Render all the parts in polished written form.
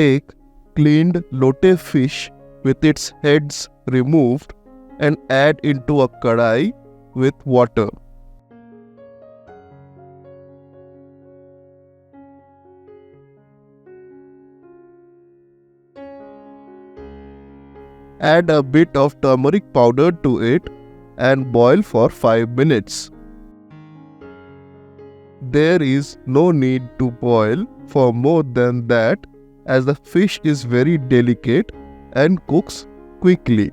Take cleaned lotte fish with its heads removed and add into a kadai with water. Add a bit of turmeric powder to it and boil for 5 minutes. There is no need to boil for more than that, as the fish is very delicate and cooks quickly.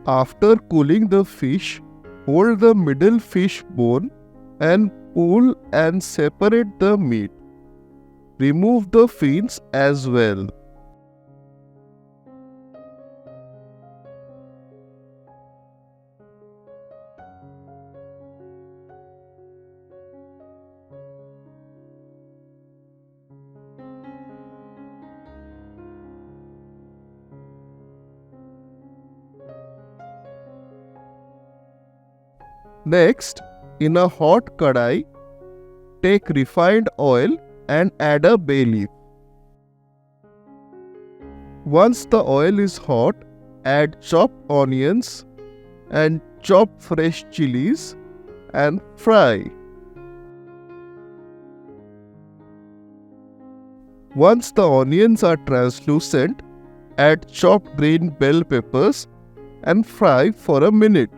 After cooling the fish, hold the middle fish bone and pull and separate the meat. Remove the fins as well. Next, in a hot kadai, take refined oil and add a bay leaf. Once the oil is hot, add chopped onions and chopped fresh chilies and fry. Once the onions are translucent, add chopped green bell peppers and fry for a minute.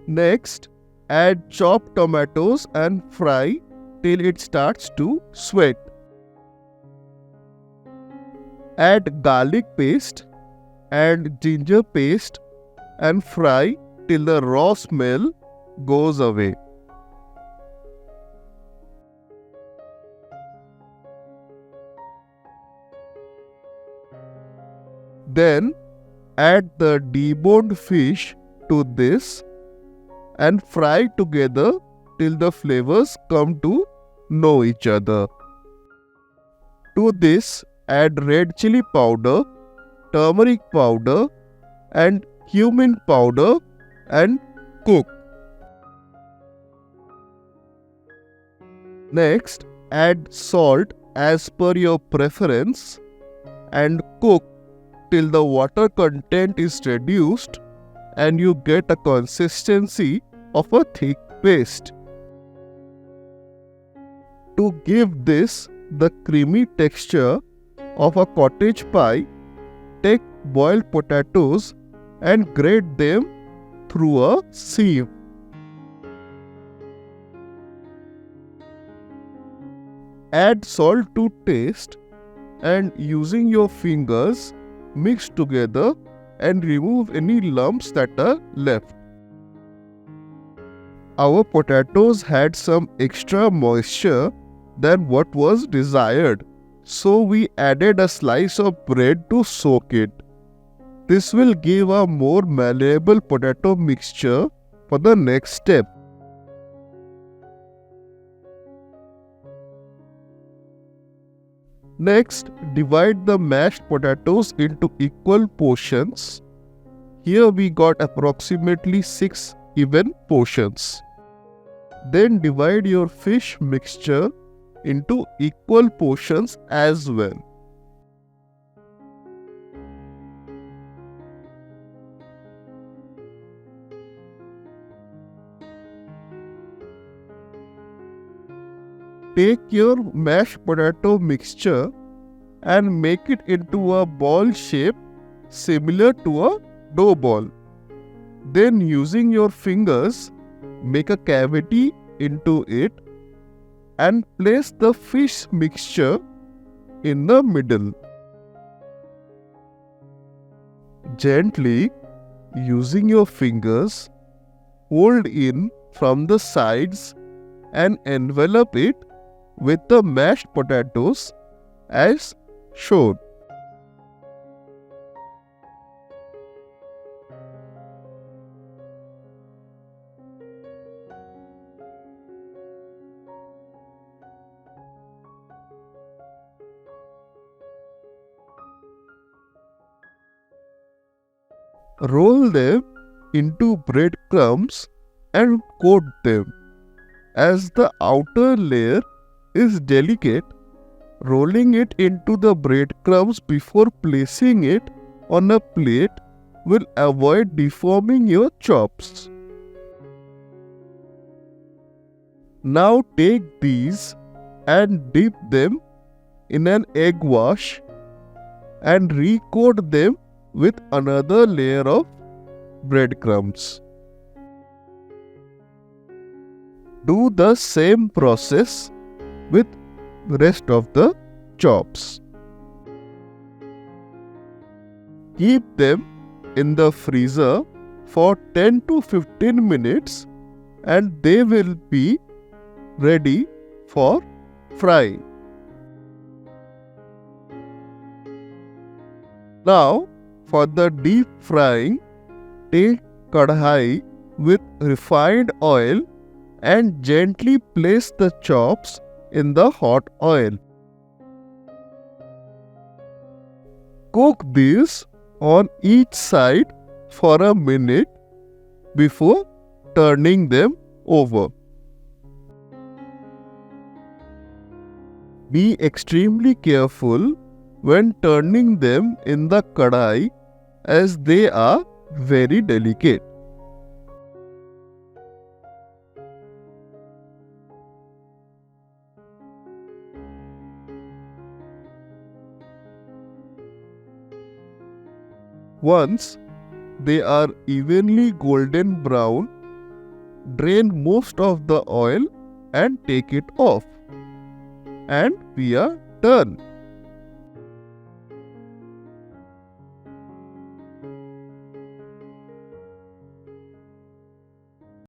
Next, add chopped tomatoes and fry till it starts to sweat. Add garlic paste and ginger paste and fry till the raw smell goes away. Then add the deboned fish to this and fry together till the flavors come to know each other. To this, add red chili powder, turmeric powder and cumin powder and cook. Next, add salt as per your preference and cook till the water content is reduced and you get a consistency of a thick paste. To give this the creamy texture of a cottage pie, take boiled potatoes and grate them through a sieve. Add salt to taste and using your fingers mix together and remove any lumps that are left. Our potatoes had some extra moisture than what was desired, so we added a slice of bread to soak it. This will give a more malleable potato mixture for the next step. Next, divide the mashed potatoes into equal portions. Here we got approximately 6 even portions. Then divide your fish mixture into equal portions as well. Take your mashed potato mixture and make it into a ball shape similar to a dough ball. Then using your fingers, make a cavity into it and place the fish mixture in the middle. Gently, using your fingers, hold in from the sides and envelop it with the mashed potatoes as shown. Roll them into breadcrumbs and coat them. As the outer layer is delicate, rolling it into the breadcrumbs before placing it on a plate will avoid deforming your chops. Now take these and dip them in an egg wash and recoat them with another layer of breadcrumbs. Do the same process with the rest of the chops. Keep them in the freezer for 10 to 15 minutes and they will be ready for frying. Now for the deep frying, take kadhai with refined oil and gently place the chops in the hot oil. Cook these on each side for a minute before turning them over. Be extremely careful when turning them in the kadai as they are very delicate. Once they are evenly golden brown, drain most of the oil and take it off. And we are done.